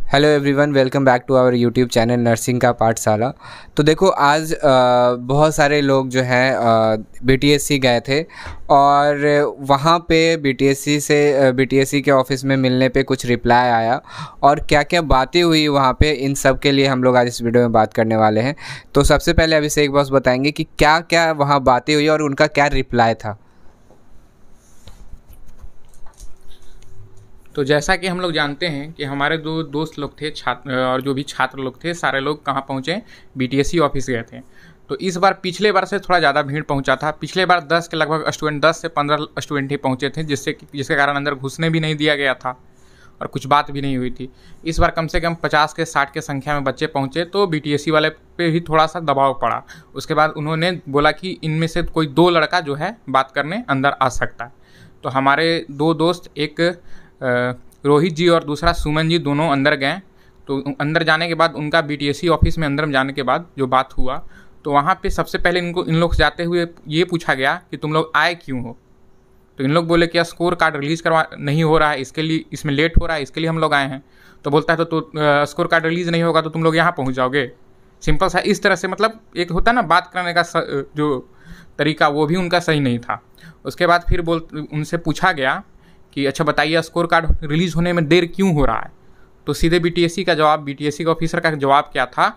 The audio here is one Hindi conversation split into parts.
Hello everyone, welcome back to our YouTube channel nursing का पाठशाला। तो देखो आज बहुत सारे लोग जो हैं बीटीएससी गए थे और वहाँ पे बीटीएससी के ऑफिस में मिलने पे कुछ रिप्लाई आया और क्या क्या बातें हुई वहाँ पे, इन सब के लिए हम लोग आज इस वीडियो में बात करने वाले हैं। तो सबसे पहले अभिषेक बॉस बताएंगे कि क्या क्या वहाँ बातें हुई और उनका क्या रिप्लाई था। तो जैसा कि हम लोग जानते हैं कि हमारे दो दोस्त लोग थे छात्र, और जो भी छात्र लोग थे सारे लोग कहाँ पहुँचे, बीटीएससी ऑफिस गए थे। तो इस बार पिछले बार से थोड़ा ज़्यादा भीड़ पहुँचा था। पिछले बार 10 के लगभग स्टूडेंट, 10 से 15 स्टूडेंट ही पहुँचे थे, जिसके कारण अंदर घुसने भी नहीं दिया गया था और कुछ बात भी नहीं हुई थी। इस बार कम से कम 50 के 60 के संख्या में बच्चे पहुँचे, तो बीटीएससी वाले पे भी थोड़ा सा दबाव पड़ा। उसके बाद उन्होंने बोला कि इनमें से कोई 2 लड़का जो है बात करने अंदर आ सकता है। तो हमारे 2 दोस्त, एक रोहित जी और दूसरा सुमन जी, दोनों अंदर गए। तो अंदर जाने के बाद उनका बीटीएससी ऑफिस में अंदर जाने के बाद जो बात हुआ, तो वहाँ पे सबसे पहले इन लोग जाते हुए ये पूछा गया कि तुम लोग आए क्यों हो। तो इन लोग बोले कि स्कोर कार्ड रिलीज़ करवा नहीं हो रहा है, इसके लिए इसमें लेट हो रहा है, इसके लिए हम लोग आए हैं। तो बोलता है तो स्कोर कार्ड रिलीज़ नहीं होगा तो तुम लोग यहाँ पहुँच जाओगे। सिंपल सा इस तरह से, मतलब एक होता है ना बात करने का जो तरीका, वो भी उनका सही नहीं था। उसके बाद फिर उनसे पूछा गया कि अच्छा बताइए स्कोर कार्ड रिलीज़ होने में देर क्यों हो रहा है। तो सीधे बीटीएससी के ऑफिसर का जवाब क्या था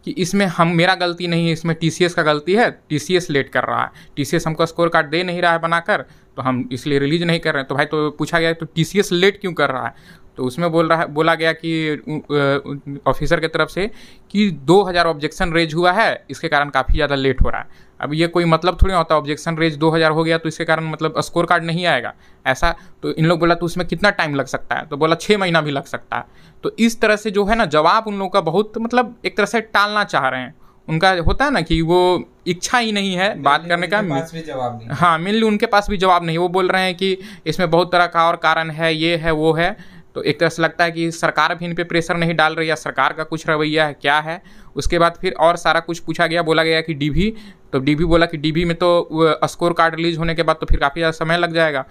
कि इसमें मेरा गलती नहीं है, इसमें टीसीएस का गलती है, टीसीएस लेट कर रहा है, टीसीएस हमको स्कोर कार्ड दे नहीं रहा है बनाकर, तो हम इसलिए रिलीज नहीं कर रहे हैं। तो भाई, तो पूछा गया तो टीसीएस लेट क्यों कर रहा है। तो उसमें बोला गया कि ऑफिसर की तरफ से कि 2000 ऑब्जेक्शन रेज हुआ है, इसके कारण काफ़ी ज़्यादा लेट हो रहा है। अब ये कोई मतलब थोड़ी होता है, ऑब्जेक्शन रेज 2000 हो गया तो इसके कारण मतलब स्कोर कार्ड नहीं आएगा ऐसा। तो इन लोग बोला तो उसमें कितना टाइम लग सकता है, तो बोला 6 महीना भी लग सकता है। तो इस तरह से जो है ना जवाब उन लोगों का बहुत, मतलब एक तरह से टालना चाह रहे हैं। उनका होता है ना कि वो इच्छा ही नहीं है बात करने का। जवाब नहीं, हाँ, मेनली उनके पास भी जवाब नहीं। वो बोल रहे हैं कि इसमें बहुत तरह का और कारण है, ये है वो है। तो एक तरह से लगता है कि सरकार भी इन पे प्रेशर नहीं डाल रही है, सरकार का कुछ रवैया है, क्या है। उसके बाद फिर और सारा कुछ पूछा गया, बोला गया कि डीबी, तो डीबी बोला कि डीबी में तो स्कोर कार्ड रिलीज होने के बाद तो फिर काफ़ी ज़्यादा समय लग जाएगा।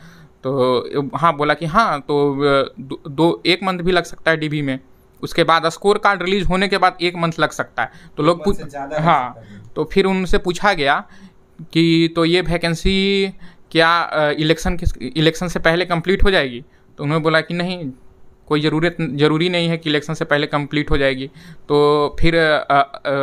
तो हाँ बोला कि हाँ, तो 1 मंथ भी लग सकता है डीबी में। उसके बाद स्कोर कार्ड रिलीज होने के बाद 1 मंथ लग सकता है। तो लोग हाँ, तो फिर उनसे पूछा गया कि तो ये वैकेंसी क्या इलेक्शन से पहले कंप्लीट हो जाएगी। तो उन्होंने बोला कि नहीं, कोई ज़रूरी नहीं है कि इलेक्शन से पहले कंप्लीट हो जाएगी। तो फिर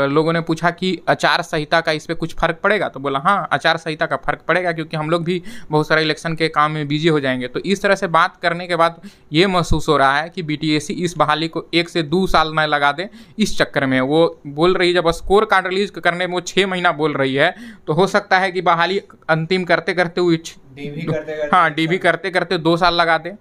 लोगों ने पूछा कि आचार संहिता का इस पर कुछ फ़र्क पड़ेगा। तो बोला हाँ, आचार संहिता का फ़र्क पड़ेगा, क्योंकि हम लोग भी बहुत सारे इलेक्शन के काम में बिजी हो जाएंगे। तो इस तरह से बात करने के बाद ये महसूस हो रहा है कि बीटीएससी इस बहाली को 1 से 2 साल न लगा दे। इस चक्कर में वो बोल रही है, जब स्कोर कार्ड रिलीज करने में वो 6 महीना बोल रही है, तो हो सकता है कि बहाली अंतिम करते करते डीबी करते करते 2 साल लगा दे।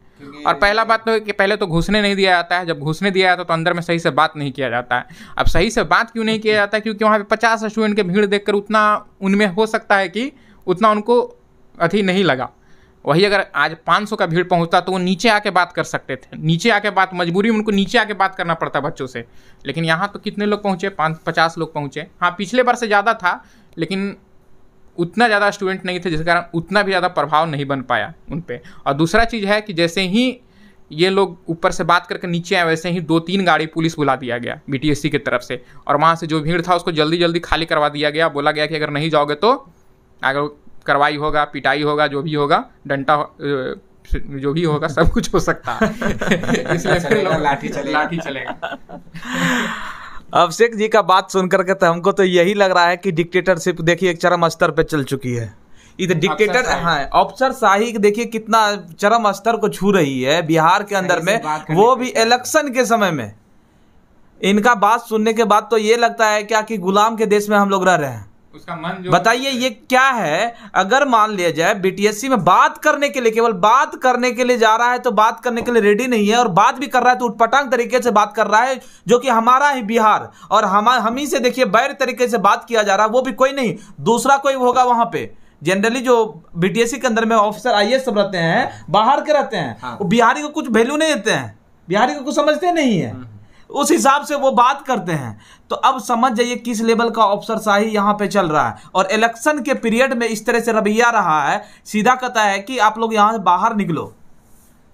और पहला बात तो कि पहले तो घुसने नहीं दिया जाता है। जब घुसने दिया जाता है तो अंदर में सही से बात नहीं किया जाता है। अब सही से बात क्यों नहीं किया जाता है, क्योंकि वहाँ पे 50 स्टूडेंट के भीड़ देखकर उतना उनमें हो सकता है कि उतना उनको अभी नहीं लगा। वही अगर आज 500 का भीड़ पहुँचता तो वो नीचे आके बात कर सकते थे। नीचे आके बात, मजबूरी में उनको नीचे आके बात करना पड़ता बच्चों से। लेकिन यहाँ तो कितने लोग पहुँचे, 50 लोग पहुँचे। हाँ, पिछले बार से ज़्यादा था, लेकिन उतना ज़्यादा स्टूडेंट नहीं थे, जिस कारण उतना भी ज़्यादा प्रभाव नहीं बन पाया उन पे। और दूसरा चीज़ है कि जैसे ही ये लोग ऊपर से बात करके नीचे आए, वैसे ही 2-3 गाड़ी पुलिस बुला दिया गया बीटीएससी की तरफ से, और वहाँ से जो भीड़ था उसको जल्दी जल्दी खाली करवा दिया गया। बोला गया कि अगर नहीं जाओगे तो अगर कार्रवाई होगा, पिटाई होगा, जो भी होगा, डंडा जो भी होगा, सब कुछ हो सकता है। इसलिए फिर लाठी चलेगा। अभिषेक जी का बात सुनकर के तो हमको तो यही लग रहा है कि डिक्टेटरशिप देखिए एक चरम स्तर पे चल चुकी है। इधर डिक्टेटर, हाँ, अफसरशाही देखिए कितना चरम स्तर को छू रही है बिहार के अंदर में, वो भी इलेक्शन के समय में। इनका बात सुनने के बाद तो ये लगता है क्या कि गुलाम के देश में हम लोग रह रहे हैं। उसका मन बताइए ये क्या है। अगर मान लिया जाए बीटीएससी में बात करने के लिए, केवल बात करने के लिए जा रहा है, तो बात करने के लिए रेडी नहीं है, और बात भी कर रहा है तो उटपटांग तरीके से बात कर रहा है, जो कि हमारा ही बिहार और हम ही से देखिए बैर तरीके से बात किया जा रहा है। वो भी कोई नहीं, दूसरा कोई होगा वहां पे। जनरली जो बीटीएससी के अंदर में ऑफिसर आईएएस सब रहते हैं, बाहर के रहते हैं, हाँ। वो बिहारी को कुछ वैल्यू नहीं देते हैं, बिहारी को कुछ समझते नहीं है, उस हिसाब से वो बात करते हैं। तो अब समझ जाइए किस लेवल का अफसरशाही यहाँ पे चल रहा है। और इलेक्शन के पीरियड में इस तरह से रवैया रहा है, सीधा कहता है कि आप लोग यहाँ से बाहर निकलो,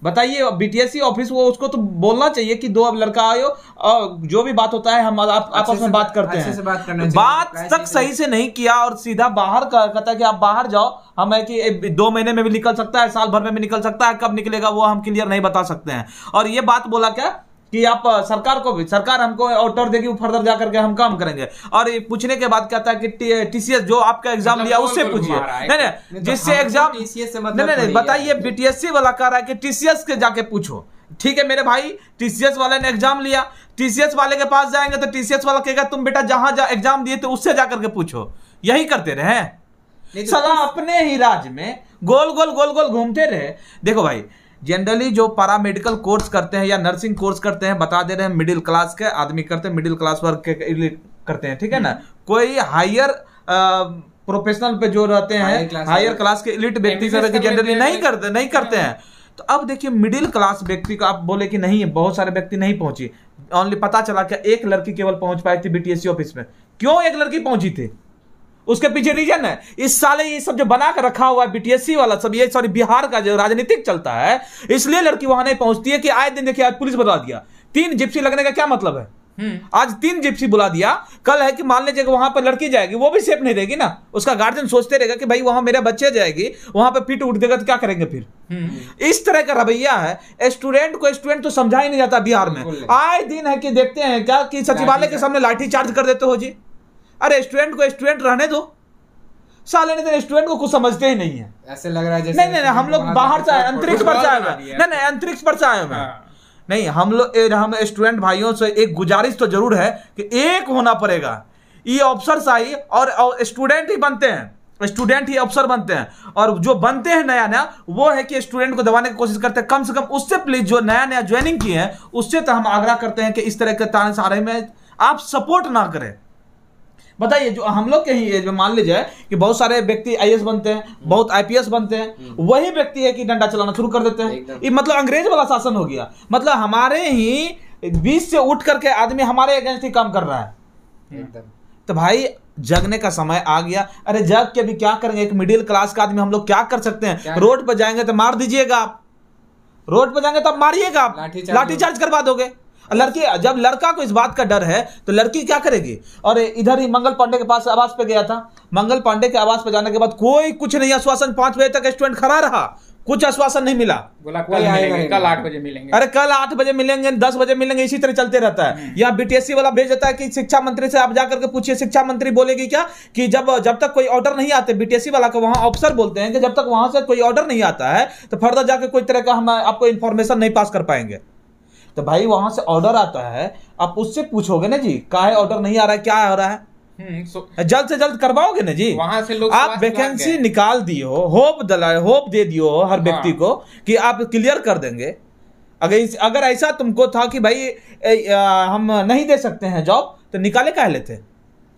बताइए बीटीएससी ऑफिस वो उसको तो बोलना चाहिए कि दो अब लड़का आयो और जो भी बात होता है हम आपस में बात करते हैं। बात तक सही से नहीं किया और सीधा बाहर कहता है कि आप बाहर जाओ। हम है कि 2 महीने में भी निकल सकता है, साल भर में भी निकल सकता है, कब निकलेगा वो हम क्लियर नहीं बता सकते हैं। और ये बात बोला क्या कि आप सरकार हमको ऑर्डर देगी, फर्दर जाकर के हम काम करेंगे। और ये पूछने के बाद कहता है कि टीसीएस जो आपका एग्जाम लिया उससे पूछिए। नहीं जिससे एग्जाम नहीं बताइए, बीटीएससी वाला कह रहा है कि टीसीएस के जाके पूछो। ठीक है मेरे भाई, टीसीएस वाले ने एग्जाम लिया, टीसीएस वाले के पास जाएंगे तो टीसीएस वाला कहेगा तुम बेटा जहां एग्जाम दिए तो उससे जाकर के पूछो। यही करते रहे सदा अपने ही राज्य में गोल गोल घूमते रहे। देखो भाई, जनरली जो पैरामेडिकल कोर्स करते हैं या नर्सिंग कोर्स करते हैं, बता दे रहे हैं मिडिल क्लास के आदमी करते हैं, मिडिल क्लास वर्ग के करते हैं, ठीक है ना। कोई हायर प्रोफेशनल पे जो रहते हैं, हायर क्लास के एलिट व्यक्ति जनरली नहीं करते हैं। तो अब देखिए मिडिल क्लास व्यक्ति को आप बोले कि नहीं, बहुत सारे व्यक्ति नहीं पहुंची, ओनली पता चला कि एक लड़की केवल पहुंच पाई थी बीटीएससी ऑफिस में। क्यों एक लड़की पहुंची थी, उसके पीछे रीजन है। इस साले ये सब जो बना कर रखा हुआ है बीटीएससी वाला सब, ये सॉरी बिहार का जो राजनीतिक चलता है, इसलिए लड़की वहां नहीं पहुंचती है। कि आए दिन देखिए आज पुलिस बुला दिया, 3 जिप्सी लगने का क्या मतलब है। आज 3 जिप्सी बुला दिया, कल है कि मान लीजिए कि वहां पर लड़की जाएगी, वो भी सेफ नहीं रहेगी ना। उसका गार्जियन सोचते रहेगा कि भाई वहां मेरे बच्चे जाएगी, वहां पे पीट उठ देगा तो क्या करेंगे फिर। इस तरह का रवैया है। स्टूडेंट तो समझा ही नहीं जाता बिहार में। आए दिन है कि देखते हैं क्या कि सचिवालय के सामने लाठी चार्ज कर देते हो जी। अरे स्टूडेंट को स्टूडेंट रहने दो, साले ने स्टूडेंट को कुछ समझते ही नहीं है। ऐसे लग रहा है जैसे नहीं हम लोग बाहर से अंतरिक्ष पर से आए हैं। नहीं अंतरिक्ष पर से आए हैं। नहीं हम स्टूडेंट भाइयों से एक गुजारिश तो जरूर है कि एक होना पड़ेगा। ये अफसर शाही और स्टूडेंट ही बनते हैं, स्टूडेंट ही अफसर बनते हैं। और जो बनते हैं नया वो है कि स्टूडेंट को दबाने की कोशिश करते हैं। कम से कम उससे प्लीज जो नया ज्वाइनिंग किए हैं उससे तो हम आग्रह करते हैं कि इस तरह के ताने में आप सपोर्ट ना करें। बताइए जो हम लोग के ही एज में मान लीजिए कि बहुत सारे व्यक्ति आईएएस बनते हैं, बहुत आईपीएस बनते हैं, वही व्यक्ति है कि डंडा चलाना शुरू कर देते हैं। ये मतलब अंग्रेज वाला शासन हो गया। मतलब हमारे ही बीच से उठ करके आदमी हमारे अगेंस्ट ही काम कर रहा है। तो भाई जगने का समय आ गया। अरे जग के भी क्या करेंगे, एक मिडिल क्लास का आदमी हम लोग क्या कर सकते हैं। रोड पर जाएंगे तो मार दीजिएगा आप, रोड पर जाएंगे तो मारिएगा आप, लाठीचार्ज करवा दोगे। लड़की जब लड़का को इस बात का डर है तो लड़की क्या करेगी। और इधर ही मंगल पांडे के पास आवास पे गया था, मंगल पांडे के आवास पे जाने के बाद कोई कुछ नहीं आश्वासन, 5 बजे तक स्टूडेंट खड़ा रहा, कुछ आश्वासन नहीं मिला। बोला कल 8 बजे मिलेंगे। अरे कल 8 बजे मिलेंगे, 10 बजे मिलेंगे, इसी तरह चलते रहता है। यहाँ बीटीएससी वाला भेज देता है कि शिक्षा मंत्री से आप जाकर के पूछिए। शिक्षा मंत्री बोलेगी क्या कि जब तक कोई ऑर्डर नहीं आते, बीटीएससी वाला को वहां अफसर बोलते हैं कि जब तक वहां से कोई ऑर्डर नहीं आता है तो फर्दर जाकर कोई तरह का हम आपको इंफॉर्मेशन नहीं पास कर पाएंगे। तो भाई वहां से ऑर्डर आता है, आप उससे पूछोगे ना जी काहे ऑर्डर नहीं आ रहा है, क्या आ रहा है। जल्द से जल्द करवाओगे ना जी। वहां से लोग आप वैकेंसी निकाल दियो, होप दे दियो हर व्यक्ति को कि आप क्लियर कर देंगे। अगर ऐसा तुमको था कि भाई हम नहीं दे सकते हैं जॉब तो निकाले काहे लेते।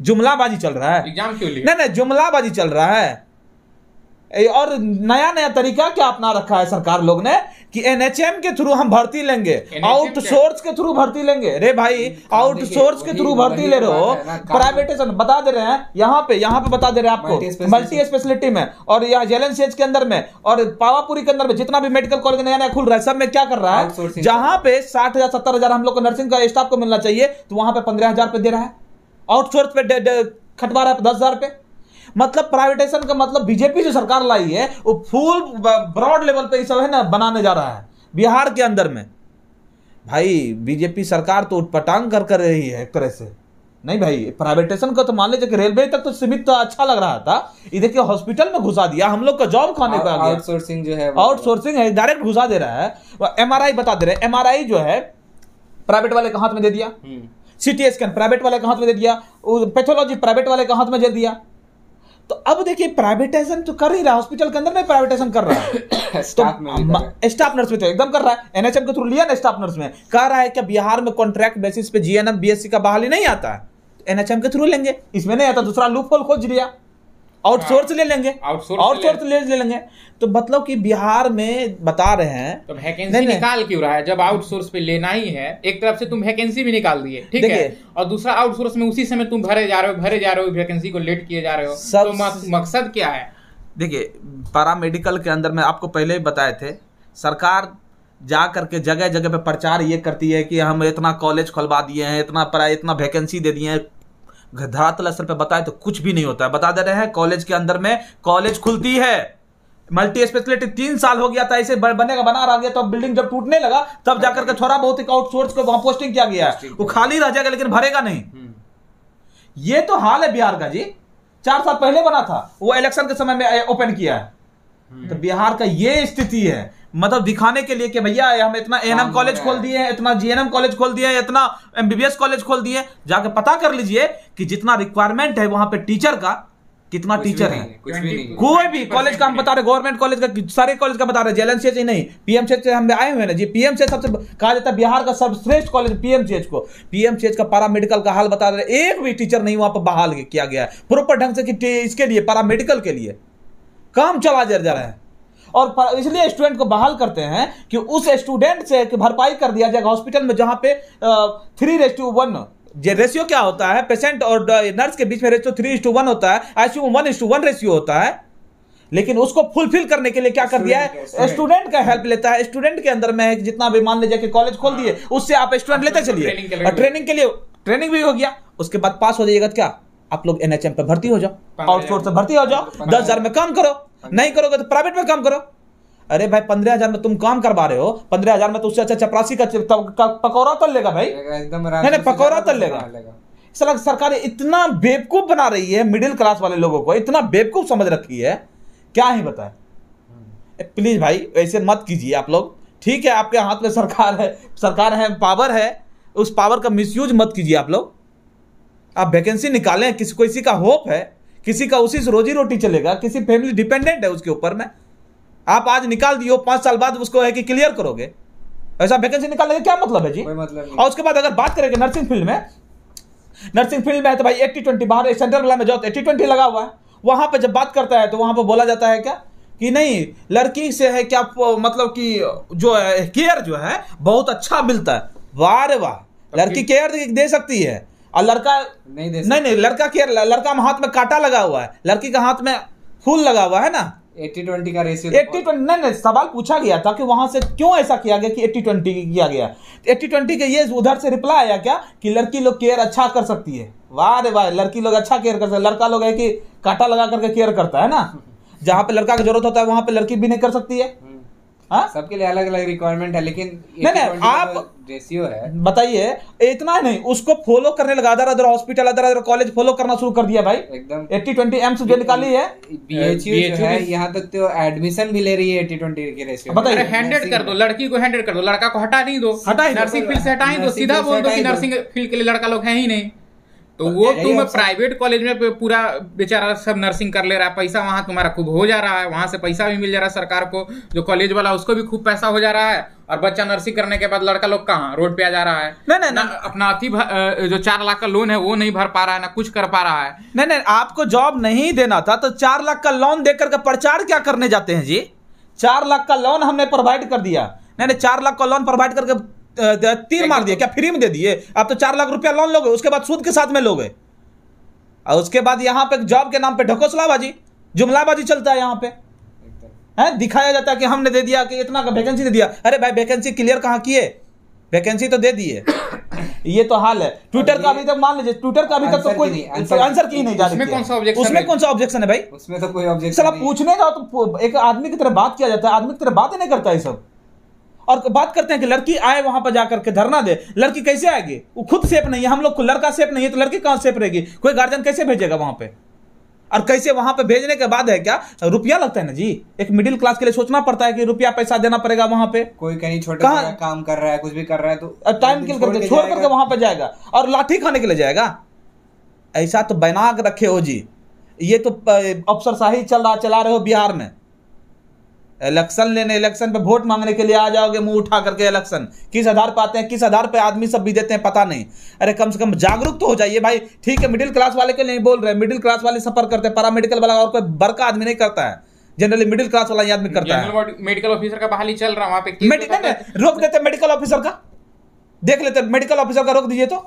जुमलाबाजी चल रहा है, एग्जाम क्यों लिए? नहीं जुमलाबाजी चल रहा है। और नया तरीका क्या अपना रखा है सरकार लोग ने कि एनएचएम के थ्रू हम भर्ती लेंगे, आउटसोर्स के थ्रू भर्ती लेंगे। रे भाई आउटसोर्स के थ्रू भर्ती ले रहे हो, प्राइवेटेशन बता दे रहे हैं यहाँ पे बता दे रहे हैं आपको मल्टी स्पेशलिटी में और यहाँ जेएलएनसीएच के अंदर में और पावापुरी के अंदर में जितना भी मेडिकल कॉलेज नया खुल रहा है सब में क्या कर रहा है। जहां पे 60,000 70,000 हम लोग को नर्सिंग का स्टाफ को मिलना चाहिए तो वहां पे 15,000 पे दे रहा है, आउटसोर्स पे खटवा रहा है 10,000 पे। मतलब प्राइवेटाइजेशन का मतलब बीजेपी जो सरकार लाई है वो फुल ब्रॉड लेवल पे सब है ना बनाने जा रहा है बिहार के अंदर में। भाई बीजेपी सरकार तो उठपटांग कर रही है एक तरह से। नहीं भाई प्राइवेटाइजेशन का तो मान लीजिए कि रेलवे तक तो सीमित तो अच्छा लग रहा था, ये देखिए हॉस्पिटल में घुसा दिया, हम लोग का जॉब खाने का आउटसोर्सिंग जो है, आउटसोर्सिंग है, डायरेक्ट घुसा दे रहा है। एमआरआई बता दे रहे हैं, एमआरआई जो है प्राइवेट वाले के हाथ में दे दिया, सीटी स्कैन प्राइवेट वाले के हाथ में दे दिया, पैथोलॉजी प्राइवेट वाले के हाथ में दे दिया। तो अब देखिए प्राइवेटाइजेशन तो कर ही रहा है, हॉस्पिटल के अंदर में प्राइवेटाइजेशन कर रहा है। स्टाफ नर्स में तो एकदम कर रहा है, एनएचएम के थ्रू लिया ना स्टाफ नर्स में, कह रहा है कि बिहार में कॉन्ट्रैक्ट बेसिस पे जीएनएम बीएससी का बहाली नहीं आता है, एनएचएम के थ्रू लेंगे, इसमें नहीं आता दूसरा लूप होल खोज लिया, आउटसोर्स ले लेंगे, आउटसोर्स ले लेंगे। तो मतलब कि बिहार में बता रहे हैं तो वैकेंसी निकाल क्यों रहा है जब आउटसोर्स पे लेना ही है। एक तरफ से तुम वैकेंसी भी निकाल दिए, ठीक है, और दूसरा आउटसोर्स में उसी समय तुम भरे जा रहे हो, वैकेंसी को लेट किए जा रहे हो। तो मकसद क्या है। देखिए पैरामेडिकल के अंदर में आपको पहले ही बताए थे, सरकार जा करके जगह जगह पे प्रचार ये करती है कि हम इतना कॉलेज खुलवा दिए हैं, इतना वैकेंसी दे दिए हैं। धरातल स्तर पे बताए तो कुछ भी नहीं होता है। बता दे रहे हैं कॉलेज के अंदर में कॉलेज खुलती है, मल्टी स्पेशलिटी 3 साल हो गया था ऐसे बनेगा, बना रहा गया, तो बिल्डिंग जब टूटने लगा तब जाकर के थोड़ा बहुत आउटसोर्स को वहां पोस्टिंग किया गया है, वो खाली रह जाएगा लेकिन भरेगा नहीं। ये तो हाल है बिहार का जी। 4 साल पहले बना था, वो इलेक्शन के समय में ओपन किया है। तो बिहार का ये स्थिति है, मतलब दिखाने के लिए कि भैया हम इतना एएनएम कॉलेज खोल दिए हैं, इतना जीएनएम कॉलेज खोल दिए हैं, इतना एमबीबीएस कॉलेज खोल दिए। जाके पता कर लीजिए कि जितना रिक्वायरमेंट है वहां पे टीचर का, कितना टीचर है। कुछ भी नहीं। कोई भी कॉलेज का हम बता रहे, गवर्नमेंट कॉलेज का, सारे कॉलेज का बता रहे, जेएलएनसीएच ही नहीं, पीएमसीएच से हम आए हुए ना जी। पीएमसीएच सबसे कहा जाता है बिहार का सर्वश्रेष्ठ कॉलेज पीएमसीएच को। पीएमसीएच का पैरामेडिकल का हाल बता रहे, एक भी टीचर नहीं वहां पर बहाल किया गया है प्रॉपर ढंग से कि इसके लिए पैरामेडिकल के लिए काम चला जा रहा है। और इसलिए स्टूडेंट को बहाल करते हैं कि उस स्टूडेंट से भरपाई कर दिया जाएगा हॉस्पिटल में, जहां पे 3:1 रेशियो क्या होता है, पेशेंट और नर्स के बीच में रेशियो 3:1 होता है, आईसीयू 1:1 रेशियो होता है। लेकिन उसको फुलफिल करने के लिए क्या कर दिया है, स्टूडेंट का हेल्प लेता है। स्टूडेंट के अंदर में जितना भी मान लीजिए कि कॉलेज खोल दिए, उससे आप स्टूडेंट लेते चलिए, और ट्रेनिंग के लिए ट्रेनिंग भी हो गया, उसके बाद पास हो जाइएगा, क्या आप लोग एनएचएम पे भर्ती हो जाओ, आउटसोर्स से भर्ती हो जाओ, 10,000 में काम करो, नहीं करोगे तो प्राइवेट में काम करो। अरे भाई 15,000 में तुम काम करवा रहे हो, 15,000 में तो उससे अच्छा चपरासी का पकौड़ा तल लेगा भाई, एकदम नहीं पकौड़ा तल लेगा। सरकार इतना बेवकूफ बना रही है, मिडिल क्लास वाले लोगों को इतना बेवकूफ समझ रखी है, क्या ही बताए। प्लीज भाई ऐसे मत कीजिए आप लोग, ठीक है आपके हाथ में सरकार है, पावर है, उस पावर का मिसयूज मत कीजिए आप लोग। आप वैकेंसी निकालें, किसी का होप है, किसी का उसी से रोजी रोटी चलेगा, किसी फैमिली डिपेंडेंट है उसके ऊपर में, आप आज निकाल दियो, 5 साल बाद उसको है कि क्लियर करोगे, ऐसा वैकेंसी निकालने का क्या मतलब है जी। कोई मतलब नहीं। और उसके बाद अगर बात करेंगे नर्सिंग फील्ड में है तो भाई 80-20 बाहर सेंट्रल वाला में जाओ तो 80-20 लगा हुआ है। वहां पे जब बात करता है तो वहां पे बोला जाता है क्या कि नहीं लड़की से है क्या, मतलब कि जो है केयर जो है बहुत अच्छा मिलता है। वाह रे वाह, लड़की केयर दे सकती है और लड़का नहीं दे सकता। नहीं लड़का केयर, लड़का हाथ में कांटा लगा हुआ है, लड़की का हाथ में फूल लगा हुआ है ना। 80-20 का रेशियो 80-20 नहीं, सवाल पूछा गया था कि वहां से क्यों ऐसा किया गया कि 80-20 किया गया। 80-20 के ये उधर से रिप्लाई आया क्या कि लड़की लोग केयर अच्छा कर सकती है। वाह रे वाह, लड़की लोग अच्छा केयर कर सकती है, लड़का लोग है कि कांटा लगा करके केयर करता है ना। जहां पे लड़का की जरूरत होता है वहां पे लड़की भी नहीं कर सकती है। हाँ? सबके लिए अलग अलग रिक्वायरमेंट है, लेकिन नहीं आप रेशियो है। बताइए, इतना नहीं उसको फॉलो करने लगा, other hospital other college follow करना शुरू कर दिया भाई। एकदम 80-20 एम्स जो निकाली है, बीएचयू जो है यहाँ तक तो एडमिशन भी ले रही है 80-20 के रेशियो। बताइए, हैंडेड कर दो, लड़की को हैंडेड कर दो, लड़का को हटा नहीं दो, नर्सिंग फील्ड से हटा ही दो, सीधा बोल दो कि नर्सिंग फील्ड के लिए लड़का लोग है ही नहीं। तो वो तुम प्राइवेट कॉलेज में पूरा बेचारा सब नर्सिंग कर ले रहा है, पैसा वहां तुम्हारा खूब हो जा रहा है, वहां से पैसा भी मिल जा रहा है सरकार को, जो कॉलेज वाला उसको भी खूब पैसा हो जा रहा है, और बच्चा नर्सिंग करने के बाद लड़का लोग कहाँ रोड पे आ जा रहा है। नहीं ना अपना जो 4 लाख का लोन है वो नहीं भर पा रहा है, ना कुछ कर पा रहा है। नहीं आपको जॉब नहीं देना था तो 4 लाख का लोन देकर के प्रचार क्या करने जाते हैं जी। 4 लाख का लोन हमने प्रोवाइड कर दिया, नहीं 4 लाख का लोन प्रोवाइड करके 3 मार दिया, क्या फ्री में दे दिए। अब तो 4 लाख रुपया लोन लोगे, उसके बाद सूद के साथ में लोगे, और उसके बाद यहाँ पे जॉब के नाम पे ढकोसलाबाजी जुमलाबाजी चलता है। यहाँ पे है दिखाया जाता है कि हमने दे दिया, कि इतना का वैकेंसी दे दिया। अरे भाई वैकेंसी क्लियर कहाँ किए, वैकेंसी तो दे दिए। ये तो हाल है। ट्विटर का अभी तक मान लीजिए, ट्विटर का अभी तक तो कोई आंसर की नहीं जा रही, उसमें कौन सा ऑब्जेक्शन है भाई, उसमें तो कोई ऑब्जेक्शन नहीं। पूछने जाओ तो एक आदमी की तरह बात किया जाता है, आदमी की तरह बात ही नहीं करता है सब। और बात करते हैं कि लड़की आए वहां पर जाकर के धरना दे, लड़की कैसे आएगी, वो खुद सेफ नहीं है, हम लोग लड़का सेफ नहीं है तो लड़की कहां सेफ रहेगी, कोई गार्जियन कैसे भेजेगा वहां पे। और कैसे वहां पे भेजने के बाद है क्या, रुपया लगता है ना जी, एक मिडिल क्लास के लिए सोचना पड़ता है कि रुपया पैसा देना पड़ेगा वहां पे। कोई कहीं छोटा काम कर रहा है, कुछ भी कर रहा है तो टाइम किल करके छोड़ करके वहां पे जाएगा और लाठी खाने के लिए जाएगा। ऐसा तो बना के रखे हो जी, ये तो अफसरशाही चला रहे हो बिहार में। इलेक्शन लेने, इलेक्शन पे वोट मांगने के लिए आ जाओगे मुंह उठा करके। इलेक्शन किस आधार पे आते हैं, किस आधार पे आदमी सब भी देते हैं पता नहीं। अरे कम से कम जागरूक तो हो जाइए भाई। ठीक है मिडिल क्लास वाले के लिए नहीं बोल रहे, मिडिल क्लास वाले सफर करते हैं, पैरामेडिकल वाला और कोई बड़का आदमी नहीं करता है, जनरली मिडिल क्लास वाला आदमी करता है। मेडिकल ऑफिसर का बहाली चल रहा है वहां पे, रोक देते मेडिकल ऑफिसर का, देख लेते मेडिकल ऑफिसर का रोक दीजिए तो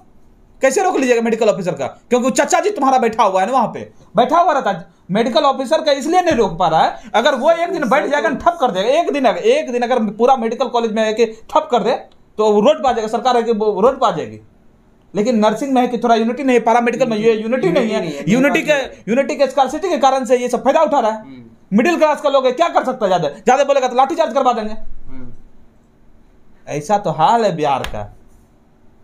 कैसे रोक लीजिएगा मेडिकल ऑफिसर का? क्योंकि चाचा जी तुम्हारा बैठा हुआ है ना, वहां पे बैठा हुआ रहता है मेडिकल ऑफिसर का, इसलिए नहीं रोक पा रहा है। अगर वो एक दिन बैठ जाएगा, ठप कर देगा, एक दिन अगर पूरा मेडिकल कॉलेज में है कि ठप कर दे तो रोड पर आ जाएगा, सरकार है कि रोड पर आ जाएगी। लेकिन नर्सिंग में है कि थोड़ा यूनिटी नहीं है, पैरामेडिकल में यूनिटी नहीं है, यूनिटी के स्कार्सिटी के कारण से ये सब फायदा उठा रहा है। मिडिल क्लास का लोग है, क्या कर सकता है? ज्यादा बोलेगा तो लाठीचार्ज करवा देंगे। ऐसा तो हाल है बिहार का।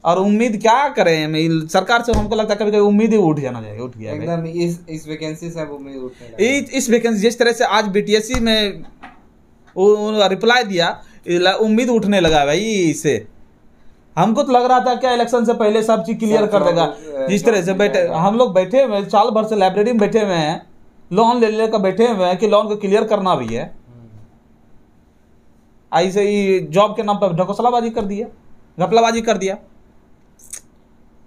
और उम्मीद क्या करें सरकार से? हमको लगता है कभी कभी उम्मीद ही उठ गया एकदम। इस वैकेंसी से अब उम्मीद उठने लगा। इस वैकेंसी जिस तरह से आज बीटीएससी में रिप्लाई दिया, उम्मीद उठने लगा भाई इससे। हमको तो लग रहा था क्या इलेक्शन से पहले सब चीज क्लियर कर देगा। जिस तरह से बैठे हम लोग बैठे हुए साल भर से लाइब्रेरी में बैठे हुए हैं, लोन ले लेकर बैठे हुए हैं कि लोन को क्लियर करना भी है, ऐसे ही जॉब के नाम पर ढकोसलाबाजी कर दिया, घपलाबाजी कर दिया।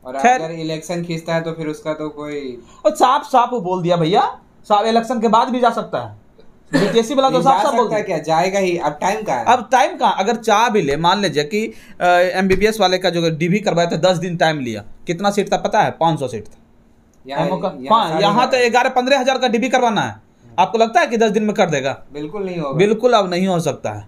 और अगर इलेक्शन खींचता है तो फिर उसका तो कोई साफ साफ बोल दिया भैया, साफ इलेक्शन के बाद भी जा सकता है। बीटीएससी वाला तो साफ साफ बोलता है क्या जाएगा ही। अब टाइम का है, अब टाइम का अगर चाह भी ले, मान लीजिए कि एमबीबीएस वाले का जो डीवी करवाया था 10 दिन टाइम लिया, कितना सीट था पता है? 500 सीट था। यहाँ तो 11-15 हजार का डीबी करवाना है। आपको लगता है कि 10 दिन में कर देगा? बिल्कुल नहीं होगा, बिल्कुल अब नहीं हो सकता है,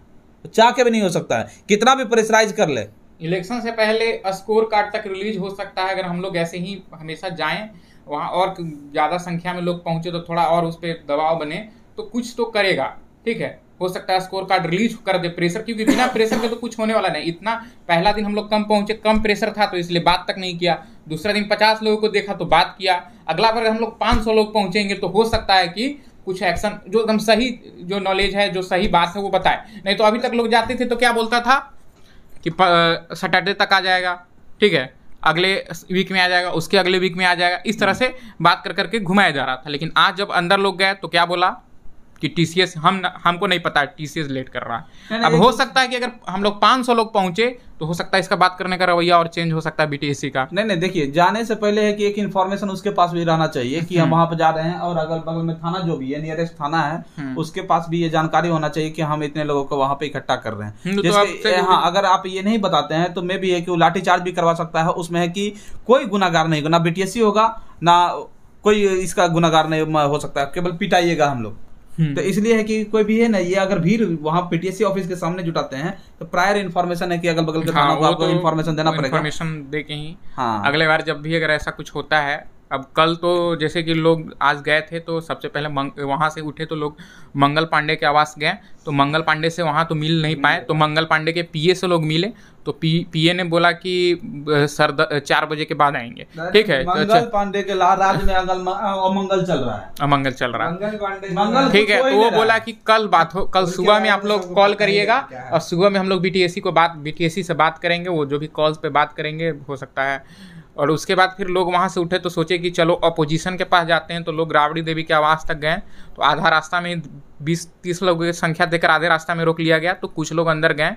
चाह के भी नहीं हो सकता है, कितना भी प्रेशराइज कर ले। इलेक्शन से पहले स्कोर कार्ड तक रिलीज हो सकता है। अगर हम लोग ऐसे ही हमेशा जाएं वहाँ और ज़्यादा संख्या में लोग पहुंचे तो थोड़ा और उस पर दबाव बने तो कुछ तो करेगा। ठीक है, हो सकता है स्कोर कार्ड रिलीज कर दे प्रेशर, क्योंकि बिना प्रेशर के तो कुछ होने वाला नहीं। इतना पहला दिन हम लोग कम पहुंचे, कम प्रेशर था तो इसलिए बात तक नहीं किया। दूसरा दिन 50 लोगों को देखा तो बात किया। अगला बार हम लोग 500 लोग पहुंचेंगे तो हो सकता है कि कुछ एक्शन जो एकदम सही, जो नॉलेज है, जो सही बात है वो बताए। नहीं तो अभी तक लोग जाते थे तो क्या बोलता था कि सैटरडे तक आ जाएगा, ठीक है, अगले वीक में आ जाएगा, उसके अगले वीक में आ जाएगा, इस तरह से बात कर करके घुमाया जा रहा था। लेकिन आज जब अंदर लोग गए तो क्या बोला कि टीसीएस हमको नहीं पता, टीसीएस लेट कर रहा है। अब हो सकता है कि अगर हम लोग 500 लोग पहुंचे तो हो सकता है इसका बात करने का रवैया और चेंज हो सकता है बीटीएससी का। नहीं देखिए, जाने से पहले है कि एक इन्फॉर्मेशन उसके पास भी रहना चाहिए कि हम वहां पर जा रहे हैं, और अगल बगल में थाना जो भी है, नियरेस्ट थाना है, उसके पास भी ये जानकारी होना चाहिए कि हम इतने लोगों को वहां पे इकट्ठा कर रहे हैं। जैसे हाँ, अगर आप ये नहीं बताते हैं तो मे भी है कि वो लाठीचार्ज भी करवा सकता है। उसमें है कि कोई गुनाहगार नहीं होगा, ना बीटीएससी होगा ना कोई इसका गुनाहगार नहीं हो सकता, केवल पिटाइएगा हम लोग। तो इसलिए है कि कोई भी है ना, ये अगर भीड़ वहां पीटीएससी ऑफिस के सामने जुटाते हैं तो प्रायर इन्फॉर्मेशन है कि अगल बगल के थानों को आपको इन्फॉर्मेशन देना पड़ेगा, इन्फॉर्मेशन दे के ही। अगले बार जब भी अगर ऐसा कुछ होता है, अब कल तो जैसे कि लोग आज गए थे तो सबसे पहले वहां से उठे तो लोग मंगल पांडे के आवास गए, तो मंगल पांडे से वहां तो मिल नहीं पाए, तो मंगल पांडे के पीए से लोग मिले, तो पीए ने बोला कि सर 4 बजे के बाद आएंगे। ठीक है, मंगल पांडे के राज्य में अमंगल चल रहा है, अमंगल चल रहा है, ठीक है। तो वो बोला कि कल बात हो, कल सुबह में आप लोग कॉल करिएगा और सुबह में हम लोग बीटीएससी से बात करेंगे, वो जो भी कॉल्स पे बात करेंगे हो सकता है। और उसके बाद फिर लोग वहाँ से उठे तो सोचे कि चलो अपोजिशन के पास जाते हैं, तो लोग राबड़ी देवी के आवास तक गए, तो आधा रास्ता में 20-30 लोगों की संख्या देकर आधे रास्ता में रोक लिया गया, तो कुछ लोग अंदर गए,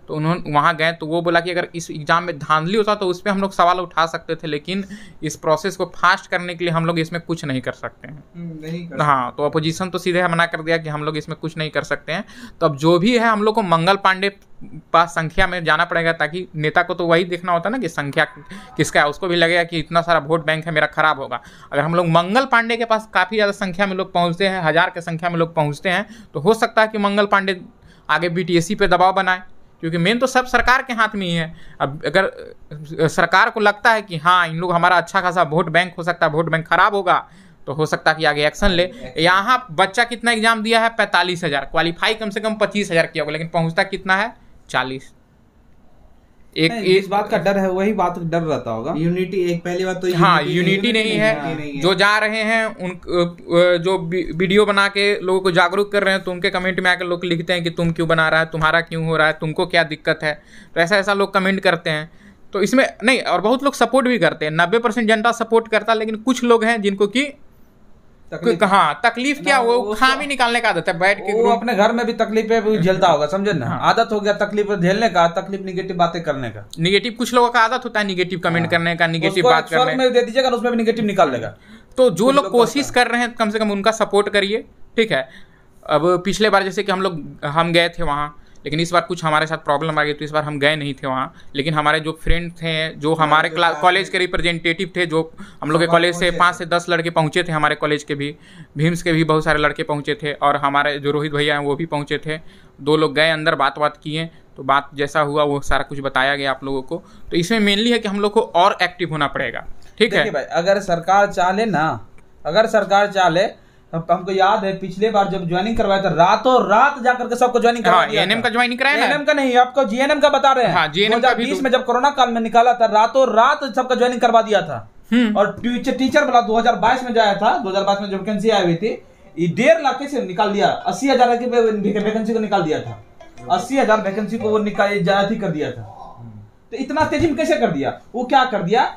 तो उन्होंने वहाँ गए तो वो बोला कि अगर इस एग्ज़ाम में धांधली होता तो उस पर हम लोग सवाल उठा सकते थे, लेकिन इस प्रोसेस को फास्ट करने के लिए हम लोग इसमें कुछ नहीं कर सकते हैं। हाँ, तो अपोजिशन तो सीधे मना कर दिया कि हम लोग इसमें कुछ नहीं कर सकते हैं। तो अब जो भी है हम लोग को मंगल पांडे पास संख्या में जाना पड़ेगा, ताकि नेता को तो वही देखना होता है ना कि संख्या किसका है, उसको भी लगेगा कि इतना सारा वोट बैंक है मेरा खराब होगा। अगर हम लोग मंगल पांडे के पास काफ़ी ज़्यादा संख्या में लोग पहुँचते हैं, 1000 की संख्या में लोग पहुँचते हैं, तो हो सकता है कि मंगल पांडे आगे बीटीएससी पे दबाव बनाए, क्योंकि मेन तो सब सरकार के हाथ में ही है। अब अगर सरकार को लगता है कि हाँ इन लोग हमारा अच्छा खासा वोट बैंक हो सकता है, वोट बैंक खराब होगा, तो हो सकता है कि आगे एक्शन ले। यहाँ बच्चा कितना एग्जाम दिया है? 45,000, क्वालिफाई कम से कम 25,000 किया होगा, लेकिन पहुँचता कितना है? 40। इस बात का डर है, वही बात डर रहता होगा। यूनिटी, एक पहली बात तो हाँ, यूनिटी नहीं है। जो जा रहे हैं उन जो वीडियो बना के लोगों को जागरूक कर रहे हैं, तो उनके कमेंट में आकर लोग लिखते हैं कि तुम क्यों बना रहा है, तुम्हारा क्यों हो रहा है, तुमको क्या दिक्कत है, तो ऐसा लोग कमेंट करते हैं। तो इसमें नहीं, और बहुत लोग सपोर्ट भी करते हैं, 90% जनता सपोर्ट करता है, लेकिन कुछ लोग हैं जिनको कि तकलीफ क्या, वो खामी निकालने का आदत है, बैठ के वो अपने घर में भी तकलीफ झेलता होगा, समझे ना। आदत हो गया तकलीफ झेलने का, तकलीफ निगेटिव बातें करने का। निगेटिव कुछ लोगों का आदत होता है, निगेटिव कमेंट करने का, निगेटिव बात करने में दे दीजिएगा, उसमें भी निगेटिव निकाल लेगा। तो जो लोग कोशिश कर रहे हैं कम से कम उनका सपोर्ट करिए, ठीक है। अब पिछले बार जैसे कि हम गए थे वहाँ, लेकिन इस बार कुछ हमारे साथ प्रॉब्लम आ गई तो इस बार हम गए नहीं थे वहाँ। लेकिन हमारे जो फ्रेंड थे, जो हमारे कॉलेज के रिप्रेजेंटेटिव थे, जो हम लोग के कॉलेज से 5 से 10 लड़के पहुँचे थे, हमारे कॉलेज के भी, भीम्स के भी बहुत सारे लड़के पहुँचे थे, और हमारे जो रोहित भैया हैं वो भी पहुँचे थे। 2 लोग गए अंदर, बात किए, तो बात जैसा हुआ वो सारा कुछ बताया गया आप लोगों को। तो इसमें मेनली है कि हम लोग को और एक्टिव होना पड़ेगा, ठीक है भाई। अगर सरकार चाहे ना, अगर सरकार चाहे, हमको याद है पिछले बार जब ज्वाइनिंग करवाया था, रातों रात जाकर के सबको ज्वाइनिंग करवा दिया। एएनएम का ज्वाइनिंग कराया ना, एएनएम का नहीं, आपको जीएनएम का बता रहे हैं। हाँ, जीएनएम 2020 में जब कोरोना काल में निकाला था, रातों रात सबका ज्वाइनिंग करवा दिया था। और टीचर वाला 2022 में जाया था, 2022 में जो वैकेंसी आई हुई थी, 1.5 लाख से निकाल दिया, 80,000 की वैकेंसी को निकाल दिया था, 80,000 वैकेंसी को वो निकाल जाती कर दिया था। तो इतना तेजी में कैसे कर दिया? वो क्या कर दिया,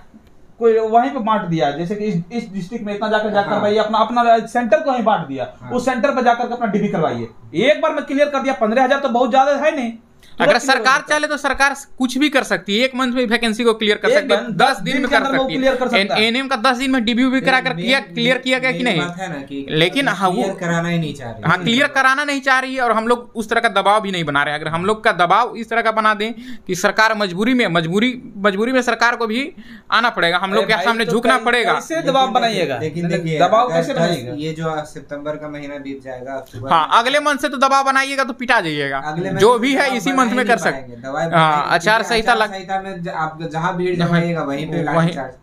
कोई वहीं पे बांट दिया, जैसे कि इस डिस्ट्रिक्ट में इतना जाकर भाई अपना सेंटर को वहीं बांट दिया। उस सेंटर पर जाकर अपना डिग्री करवाइए। एक बार में क्लियर कर दिया, 15,000 तो बहुत ज्यादा है नहीं। अगर सरकार चाहे तो सरकार कुछ भी कर सकती है, 1 मंथ में वैकेंसी को क्लियर कर सकती है, 10 दिन में कर सकती है। एएनएम का 10 दिन में डीबीयू भी करा कर क्लियर किया गया कि नहीं, लेकिन वो कराना ही नहीं चाह रही। हाँ, क्लियर कराना नहीं चाह रही है, और हम लोग उस तरह का दबाव भी नहीं बना रहे हैं। अगर हम लोग का दबाव इस तरह का बना दें कि सरकार मजबूरी में सरकार को भी आना पड़ेगा, हम लोग के सामने झुकना पड़ेगा। कैसे दबाव बनाइएगा? लेकिन देखिए, दबाव कैसे बनाइएगा? ये जो सितंबर का महीना बीत जाएगा, हाँ, अगले मंथ से तो दबाव बनाइएगा तो पिटा जाइएगा, जो भी है इसी मंथ में कर सकते। हाँ, आचार संहिता में आप जहाँ भीड़ जमाइएगा वहीं पे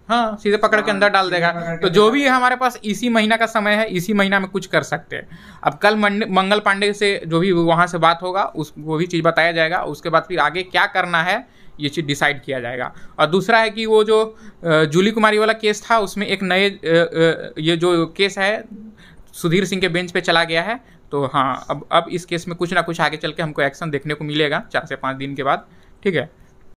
हाँ, सीधे पकड़ के अंदर डाल देगा। तो जो भी है हमारे पास इसी महीना का समय है, इसी महीना में कुछ कर सकते हैं। अब कल मंगल पांडे से जो भी वहां से बात होगा, वो भी चीज बताया जाएगा। उसके बाद फिर आगे क्या करना है ये चीज डिसाइड किया जाएगा। और दूसरा है कि वो जो जूली कुमारी वाला केस था, उसमें एक नए ये जो केस है सुधीर सिंह के बेंच पे चला गया है। तो हाँ, अब इस केस में कुछ ना कुछ आगे चल के हमको एक्शन देखने को मिलेगा 4 से 5 दिन के बाद, ठीक है।